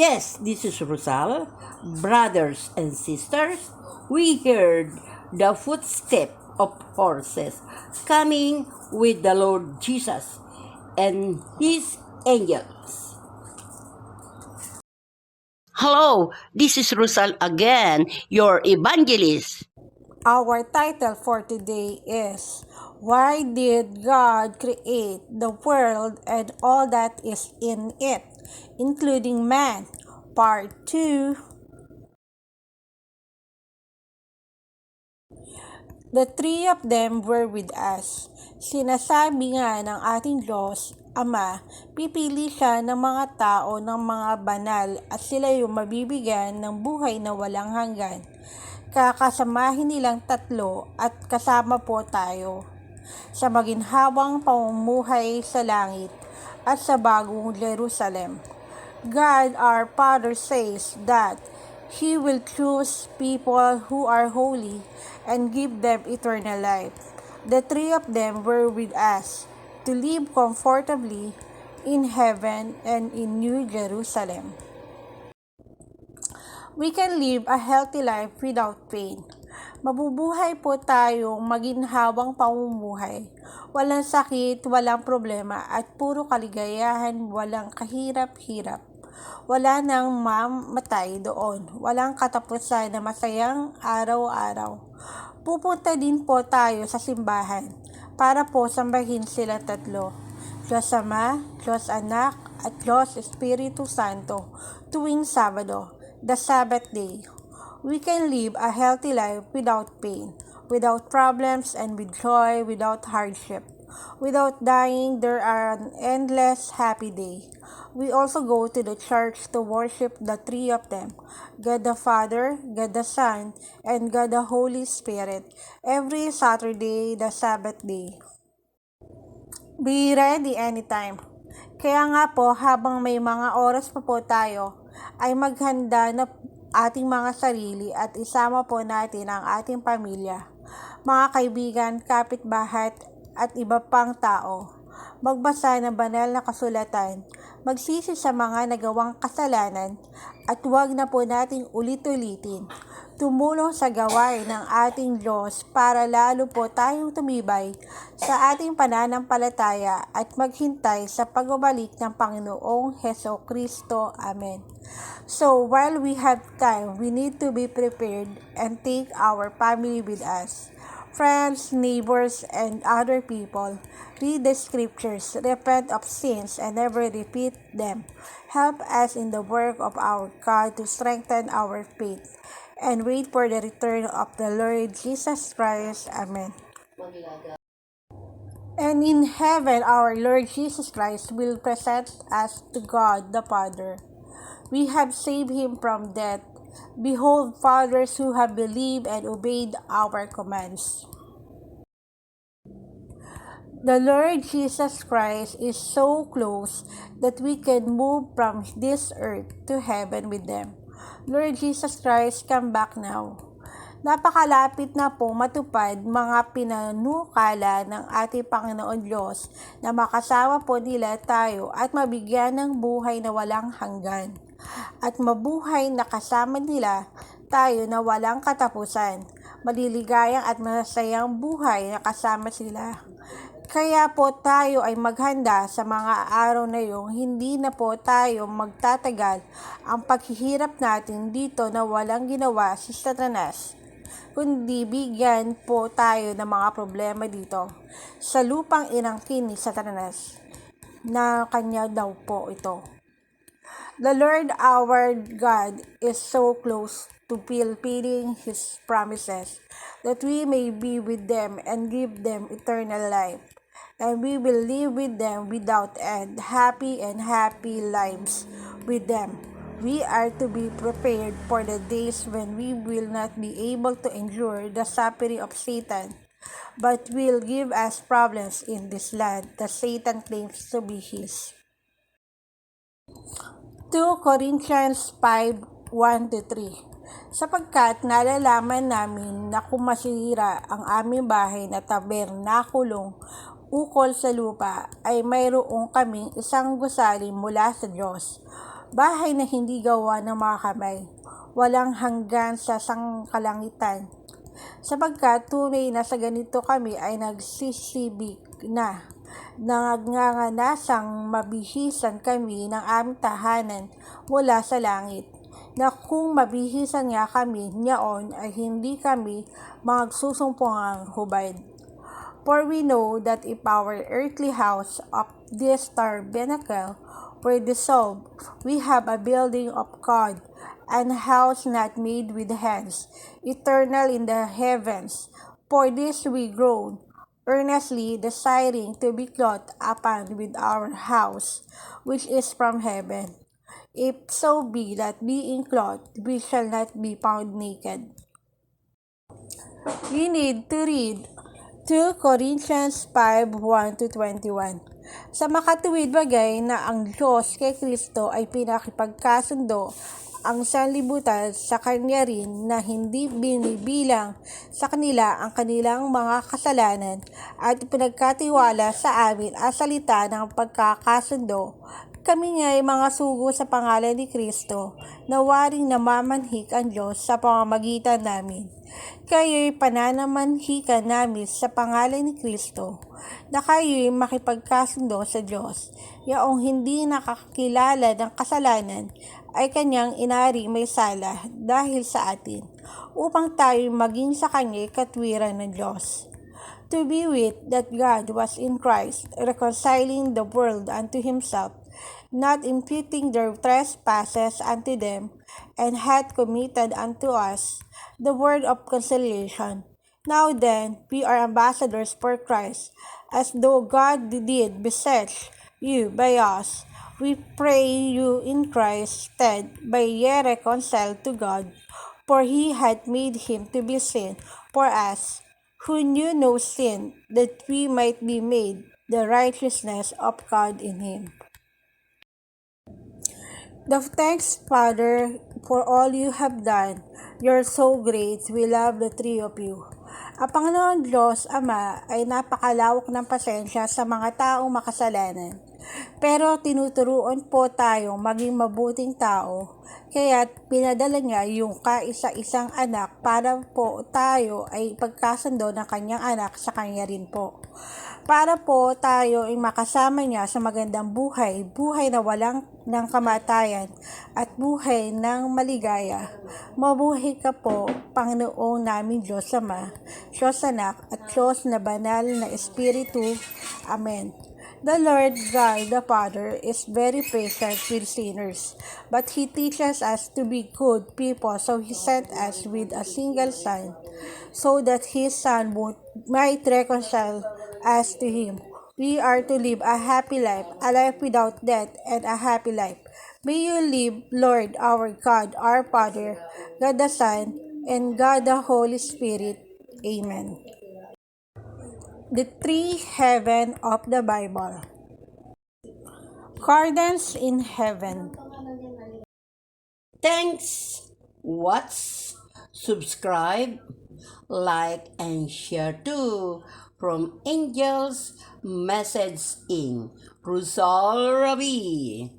Yes, this is Rosal. Brothers and sisters, we heard the footstep of horses coming with the Lord Jesus and his angels. Hello, this is Rosal again, your evangelist. Our title for today is Why Did God Create the World and All That Is in It, including Man? Part 2. The three of them were with us. Sinasabi nga ng ating Diyos, Ama, pipili siya ng mga tao ng mga banal at sila yung mabibigyan ng buhay na walang hanggan. Kakasamahin nilang tatlo at kasama po tayo sa maginhawang pamumuhay sa langit at sa bagong Jerusalem. God our Father says that He will choose people who are holy and give them eternal life. The three of them were with us to live comfortably in heaven and in New Jerusalem. We can live a healthy life without pain. Mabubuhay po tayong maginhawang pamumuhay. Walang sakit, walang problema, at puro kaligayahan, walang kahirap-hirap. Wala nang mamatay doon. Walang katapusan na masayang araw-araw. Pupunta din po tayo sa simbahan para po sambahin sila tatlo. Diyos Ama, Diyos Anak, at Diyos Espiritu Santo tuwing Sabado, the Sabbath day. We can live a healthy life without pain, without problems, and with joy, without hardship. Without dying, there are an endless happy day. We also go to the church to worship the three of them, God the Father, God the Son, and God the Holy Spirit, every Saturday, the Sabbath day. Be ready anytime. Kaya nga po, habang may mga oras pa po tayo, ay maghanda na ating mga sarili at isama po natin ang ating pamilya, mga kaibigan, kapitbahay at iba pang tao. Magbasa ng banal na kasulatan, magsisi sa mga nagawang kasalanan at huwag na po nating ulit-ulitin. Tumulong sa gawain ng ating Diyos para lalo po tayong tumibay sa ating pananampalataya at maghintay sa pagbabalik ng Panginoong Hesukristo. Amen. So, while we have time, we need to be prepared and take our family with us. Friends, neighbors, and other people. Read the scriptures, repent of sins, and never repeat them. Help us in the work of our God to strengthen our faith and wait for the return of the Lord Jesus Christ. Amen. And in heaven, our Lord Jesus Christ will present us to God the Father. We have saved him from death. Behold, fathers who have believed and obeyed our commands. The Lord Jesus Christ is so close that we can move from this earth to heaven with them. Lord Jesus Christ, come back now. Napakalapit na po matupad mga pinanukala ng ating Panginoon Diyos na makasama po nila tayo at mabigyan ng buhay na walang hanggan at mabuhay na kasama nila tayo na walang katapusan, maliligayang at masayang buhay na kasama sila. Kaya po tayo ay maghanda sa mga araw na yung hindi na po tayo magtatagal ang paghihirap natin dito na walang ginawa si Satanas, kundi bigyan po tayo ng mga problema dito sa lupang inangkin ni Satanas na kanya daw po ito. The Lord our God is so close to fulfilling His promises that we may be with them and give them eternal life. And we will live with them without end, happy lives with them. We are to be prepared for the days when we will not be able to endure the suffering of Satan, but will give us problems in this land that Satan claims to be his. 2 Corinthians 5:1-3. Sapagkat nalalaman namin na kung masira ang aming bahay na tabernakulong ukol sa lupa, ay mayroong kaming isang gusali mula sa Diyos. bahay na hindi gawa ng mga kamay, walang hanggan sa sangkalangitan. Sapagkat tunay na sa ganito kami ay nagsisibik na nanganganasang mabihisan kami ng aming tahanan mula sa langit, na kung mabihisan nga kami niyaon ay hindi kami magsusumpungang hubad. For we know that if our earthly house of this tabernacle were dissolved, we have a building of God, and a house not made with hands, eternal in the heavens. For this we groan, earnestly desiring to be clothed upon with our house, which is from heaven. If so be that being clothed, we shall not be found naked. We need to read 2 Corinthians 5:1-21. Sa makatuwid bagay na ang Diyos kay Kristo ay pinakipagkasundo ang sanlibutan sa Kanya rin, na hindi binibilang sa kanila ang kanilang mga kasalanan, at pinagkatiwala sa amin ang salita ng pagkakasundo. Kami nga'y mga sugo sa pangalan ni Kristo, na waring namamanhik ang Diyos sa pamamagitan namin. Kayo'y pananamanhikan namin sa pangalan ni Kristo, na kayo'y makipagkasundo sa Diyos. Yaong hindi nakakilala ng kasalanan ay Kanyang inari may sala dahil sa atin, upang tayo maging sa Kanya'y katwiran ng Diyos. To be with that God was in Christ, reconciling the world unto Himself, not imputing their trespasses unto them, and hath committed unto us the word of conciliation. Now then, we are ambassadors for Christ, as though God did beseech you by us. We pray you in Christ's stead, by ye reconciled to God, for He hath made Him to be sin for us, who knew no sin, that we might be made the righteousness of God in Him. The thanks, Father, for all you have done. You're so great. We love the three of you. Ang Panginoon Diyos, Ama, ay napakalawak ng pasensya sa mga taong makasalanan. Pero tinuturuan po tayong maging mabuting tao, kaya pinadala niya yung kaisa-isang anak para po tayo ay pagkasundo ng kanyang anak sa kanya rin po. Para po tayo ay makasama niya sa magandang buhay, buhay na walang ng kamatayan at buhay ng maligaya. Mabuhay ka po, Panginoon namin Diyos Ama, Diyos Anak at Diyos na banal na Espiritu. Amen. The Lord God the Father is very patient with sinners, but He teaches us to be good people, so He sent us with a single Son, so that His Son might reconcile us to Him. We are to live a happy life, a life without death, and a happy life. May you live, Lord our God, our Father, God the Son, and God the Holy Spirit. Amen. The three heaven of the Bible. Gardens in heaven. Thanks, watch, subscribe, like, and share too. From Angels Message in Rizal Rabi.